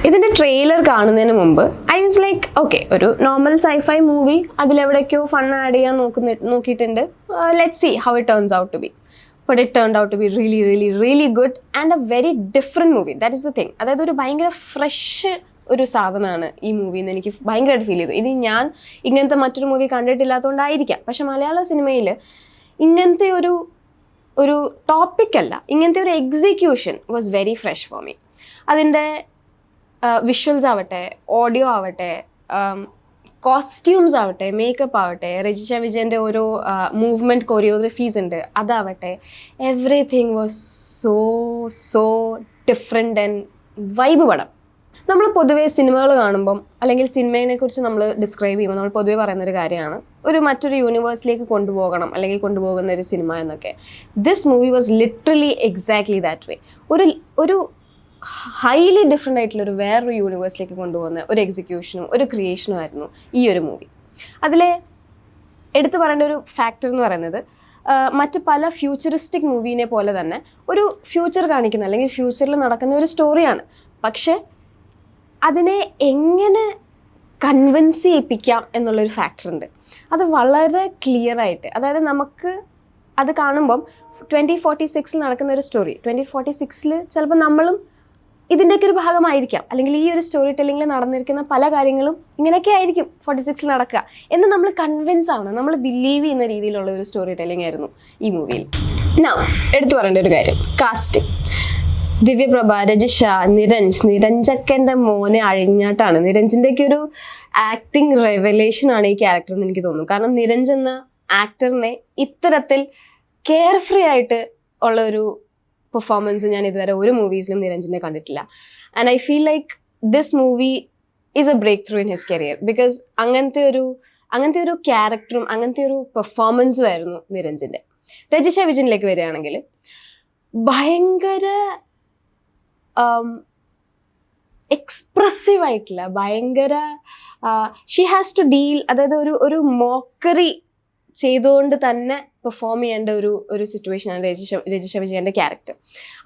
ഇതിൻ്റെ ട്രെയിലർ കാണുന്നതിന് മുമ്പ് ഐ വാസ് ലൈക്ക് ഓക്കെ, ഒരു നോർമൽ സൈഫൈ മൂവി, അതിലെവിടേക്കോ ഫൺ ആഡ് ചെയ്യാൻ നോക്കിയിട്ടുണ്ട്, let's see how it turns out to be. But it turned out to be really really really good and a very different movie. That is the thing. അതായത് ഒരു ഭയങ്കര fresh ഒരു സാധനമാണ് ഈ മൂവിന്ന് എനിക്ക് ഭയങ്കരമായിട്ട് ഫീൽ ചെയ്തു. ഇനി ഞാൻ ഇങ്ങനത്തെ മറ്റൊരു മൂവി കണ്ടിട്ടില്ലാത്തതുകൊണ്ടായിരിക്കാം, പക്ഷെ മലയാള സിനിമയിൽ ഇങ്ങനത്തെ ഒരു ടോപ്പിക്കല്ല, ഇങ്ങനത്തെ ഒരു execution was very fresh for me. അതിൻ്റെ വിഷ്വൽസ് ആവട്ടെ, ഓഡിയോ ആവട്ടെ, കോസ്റ്റ്യൂംസ് ആവട്ടെ, മേക്കപ്പ് ആവട്ടെ, രജിഷ വിജയൻ്റെ ഓരോ മൂവ്മെൻറ്റ് കൊറിയോഗ്രഫീസ് ഉണ്ട്, അതാവട്ടെ, everything was so different and vibe പടം. നമ്മൾ പൊതുവേ സിനിമകൾ കാണുമ്പം അല്ലെങ്കിൽ സിനിമയെ കുറിച്ച് നമ്മൾ ഡിസ്ക്രൈബ് ചെയ്യുമ്പോൾ നമ്മൾ പൊതുവേ പറയുന്നൊരു കാര്യമാണ് ഒരു മറ്റൊരു യൂണിവേഴ്സിലേക്ക് കൊണ്ടുപോകണം അല്ലെങ്കിൽ കൊണ്ടുപോകുന്ന ഒരു സിനിമ എന്നൊക്കെ. This movie was literally exactly that way. ഒരു ഹൈലി ഡിഫറെൻ്റ് ആയിട്ടുള്ളൊരു വേറൊരു യൂണിവേഴ്സിലേക്ക് കൊണ്ടുപോകുന്ന ഒരു എക്സിക്യൂഷനും ഒരു ക്രിയേഷനും ആയിരുന്നു ഈ ഒരു മൂവി. അതിലെ എടുത്തു പറയേണ്ട ഒരു ഫാക്ടർ എന്ന് പറയുന്നത് മറ്റ് പല ഫ്യൂച്ചറിസ്റ്റിക് മൂവീനെ പോലെ തന്നെ ഒരു ഫ്യൂച്ചർ കാണിക്കുന്ന അല്ലെങ്കിൽ ഫ്യൂച്ചറിൽ നടക്കുന്ന ഒരു സ്റ്റോറിയാണ്. പക്ഷേ അതിനെ എങ്ങനെ കൺവിൻസ് ചെയ്യിപ്പിക്കാം എന്നുള്ളൊരു ഫാക്ടറുണ്ട്. അത് വളരെ ക്ലിയറായിട്ട്, അതായത് നമുക്ക് അത് കാണുമ്പം 2046 നടക്കുന്ന ഒരു സ്റ്റോറി, 2046 ചിലപ്പോൾ നമ്മളും ഇതിൻ്റെയൊക്കെ ഒരു ഭാഗമായിരിക്കാം, അല്ലെങ്കിൽ ഈ ഒരു സ്റ്റോറി ടെല്ലിങ്ങിൽ നടന്നിരിക്കുന്ന പല കാര്യങ്ങളും ഇങ്ങനെയൊക്കെ ആയിരിക്കും 46 നടക്കുക എന്ന് നമ്മൾ കൺവിൻസ് ആവുന്നത്, നമ്മൾ ബിലീവ് ചെയ്യുന്ന രീതിയിലുള്ള ഒരു സ്റ്റോറി ടെല്ലിംഗ് ആയിരുന്നു ഈ മൂവിയിൽ. നൗ എടുത്തു പറയേണ്ട ഒരു കാര്യം, കാസ്റ്റിംഗ്. ദിവ്യപ്രഭ, രജിഷ, നിരഞ്ജൊക്കെ എൻ്റെ മോനെ അഴിഞ്ഞാട്ടാണ്. നിരഞ്ജിൻ്റെയൊക്കെ ഒരു ആക്ടിങ് റെവലേഷൻ ആണ് ഈ ക്യാരക്ടർ എന്ന് എനിക്ക് തോന്നുന്നു. കാരണം നിരഞ്ജ് എന്ന ആക്ടറിനെ ഇത്തരത്തിൽ കെയർ ഫ്രീ ആയിട്ട് ഉള്ള ഒരു പെർഫോമൻസ് ഞാൻ ഇതുവരെ ഒരു മൂവീസിലും നിരഞ്ജനെ കണ്ടിട്ടില്ല. And I feel like this movie is a breakthrough in his career. Because അങ്ങനത്തെ ഒരു ക്യാരക്ടറും അങ്ങനത്തെ ഒരു പെർഫോമൻസും ആയിരുന്നു നിരഞ്ജൻ്റെ. രജിഷ വിജയനിലേക്ക് വരികയാണെങ്കിൽ ഭയങ്കര എക്സ്പ്രസീവ് ആയിട്ടുള്ള, ഭയങ്കര ഷീ ഹാസ് ടു ഡീൽ, അതായത് ഒരു മോക്കറി ചെയ്തുകൊണ്ട് തന്നെ പെർഫോം ചെയ്യേണ്ട ഒരു സിറ്റുവേഷനാണ് രജിഷ വിജയൻ്റെ ക്യാരക്ടർ.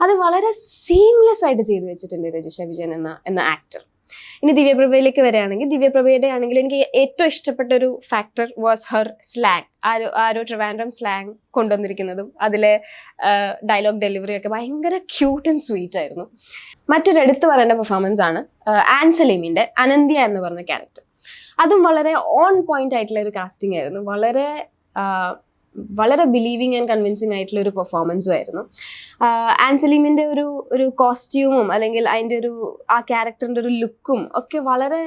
അത് വളരെ സീംലെസ് ആയിട്ട് ചെയ്തു വെച്ചിട്ടുണ്ട് രജിഷ വിജയൻ എന്ന ആക്ടർ. ഇനി ദിവ്യപ്രഭയിലേക്ക് വരികയാണെങ്കിൽ, ദിവ്യപ്രഭയുടെ ആണെങ്കിൽ എനിക്ക് ഏറ്റവും ഇഷ്ടപ്പെട്ട ഒരു ഫാക്ടർ വാസ് ഹർ സ്ലാങ്. ആ ഒരു ട്രിവാൻഡ്രം സ്ലാങ് കൊണ്ടുവന്നിരിക്കുന്നതും അതിലെ ഡയലോഗ് ഡെലിവറി ഒക്കെ ഭയങ്കര ക്യൂട്ട് ആൻഡ് സ്വീറ്റ് ആയിരുന്നു. മറ്റൊരു എടുത്തു പറയേണ്ട പെർഫോമൻസ് ആണ് ആൻ സലീമിൻ്റെ അനന്ത്യ എന്ന് പറഞ്ഞ ക്യാരക്ടർ. അതും വളരെ ഓൺ പോയിന്റ് ആയിട്ടുള്ള ഒരു കാസ്റ്റിംഗ് ആയിരുന്നു. വളരെ ബിലീവിങ് ആൻഡ് കൺവിൻസിങ് ആയിട്ടുള്ള ഒരു പെർഫോമൻസും ആയിരുന്നു. ആൻ സലീമിൻ്റെ ഒരു കോസ്റ്റ്യൂമും അല്ലെങ്കിൽ അതിൻ്റെ ആ ക്യാരക്ടറിൻ്റെ ഒരു ലുക്കും ഒക്കെ വളരെ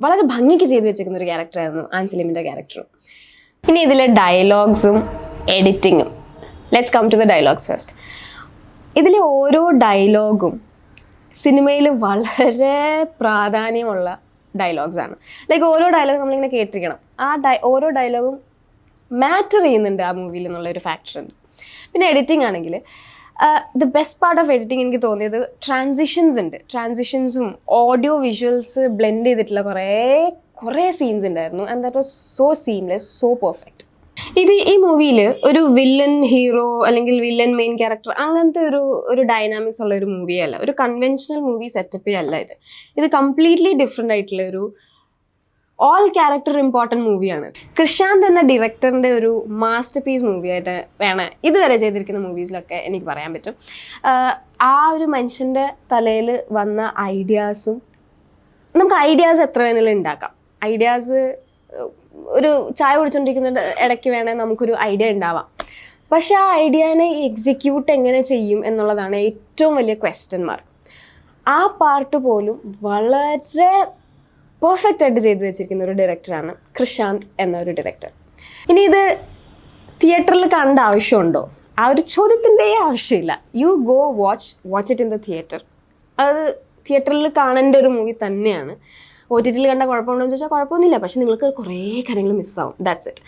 വളരെ ഭംഗിക്ക് ചെയ്തു വെച്ചിരിക്കുന്ന ഒരു ക്യാരക്ടറായിരുന്നു ആൻ സലീമിൻ്റെ ക്യാരക്ടറും. ഇനി ഇതിലെ ഡയലോഗ്സും എഡിറ്റിങ്ങും. Let's come to the dialogues first. ഇതിലെ ഓരോ ഡയലോഗും സിനിമയിൽ വളരെ പ്രാധാന്യമുള്ള ഡയലോഗ്സ് ആണ്. ലൈക്ക് ഓരോ ഡയലോഗ് നമ്മളിങ്ങനെ കേട്ടിരിക്കണം, ഓരോ ഡയലോഗും മാറ്റർ ചെയ്യുന്നുണ്ട് ആ മൂവിയിൽ എന്നുള്ളൊരു ഫാക്ടർ ഉണ്ട്. പിന്നെ എഡിറ്റിംഗ് ആണെങ്കിൽ the best part of editing എനിക്ക് തോന്നിയത് ട്രാൻസിഷൻസ് ഉണ്ട്. ട്രാൻസിഷൻസും ഓഡിയോ വിഷ്വൽസ് ബ്ലെൻഡ് ചെയ്തിട്ടുള്ള കുറേ സീൻസ് ഉണ്ടായിരുന്നു. And that was so seamless, so perfect. ഈ മൂവിയിൽ ഒരു വില്ലൻ ഹീറോ അല്ലെങ്കിൽ വില്ലൻ മെയിൻ ക്യാരക്ടർ അങ്ങനത്തെ ഒരു ഡൈനാമിക്സ് ഉള്ള ഒരു മൂവിയല്ല, ഒരു കൺവെൻഷണൽ മൂവി സെറ്റപ്പേ അല്ല ഇത് കംപ്ലീറ്റ്ലി ഡിഫറെൻ്റ് ആയിട്ടുള്ള ഒരു ഓൾ ക്യാരക്ടർ ഇമ്പോർട്ടൻറ്റ് മൂവിയാണ്. കൃഷാന്ത് എന്ന ഡയറക്ടറിൻ്റെ ഒരു മാസ്റ്റർ പീസ് മൂവിയായിട്ട് വേണം ഇതുവരെ ചെയ്തിരിക്കുന്ന മൂവീസിലൊക്കെ എനിക്ക് പറയാൻ പറ്റും. ആ ഒരു മനുഷ്യൻ്റെ തലയിൽ വന്ന ഐഡിയാസും, നമുക്ക് ഐഡിയാസ് എത്ര വേണമെങ്കിലും ഉണ്ടാക്കാം. ഐഡിയാസ് ഒരു ചായ കുടിച്ചുകൊണ്ടിരിക്കുന്ന ഇടയ്ക്ക് വേണേൽ നമുക്കൊരു ഐഡിയ ഉണ്ടാവാം. പക്ഷെ ആ ഐഡിയനെ എക്സിക്യൂട്ട് എങ്ങനെ ചെയ്യും എന്നുള്ളതാണ് ഏറ്റവും വലിയ ക്വസ്റ്റ്യൻ മാർക്ക്. ആ പാർട്ട് പോലും വളരെ പെർഫെക്റ്റ് ആയിട്ട് ചെയ്തു വെച്ചിരിക്കുന്ന ഒരു ഡയറക്ടറാണ് കൃഷാന്ത് എന്ന ഒരു ഡയറക്ടർ. ഇനി ഇത് തിയേറ്ററിൽ കാണേണ്ട ആവശ്യമുണ്ടോ? ആ ഒരു ചോദ്യത്തിൻ്റെ ആവശ്യമില്ല. You go watch it in the theatre. അത് തിയേറ്ററിൽ കാണേണ്ട ഒരു മൂവി തന്നെയാണ്. OTT കണ്ട കുഴപ്പമുണ്ടോ എന്ന് ചോദിച്ചാൽ കുഴപ്പമൊന്നുമില്ല, പക്ഷെ നിങ്ങൾക്ക് കുറേ കാര്യങ്ങൾ മിസ്സാവും. That's it.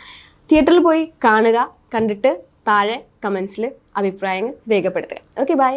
തിയേറ്ററിൽ പോയി കാണുക, കണ്ടിട്ട് താഴെ കമൻസിൽ അഭിപ്രായങ്ങൾ രേഖപ്പെടുത്തുക. Okay, by.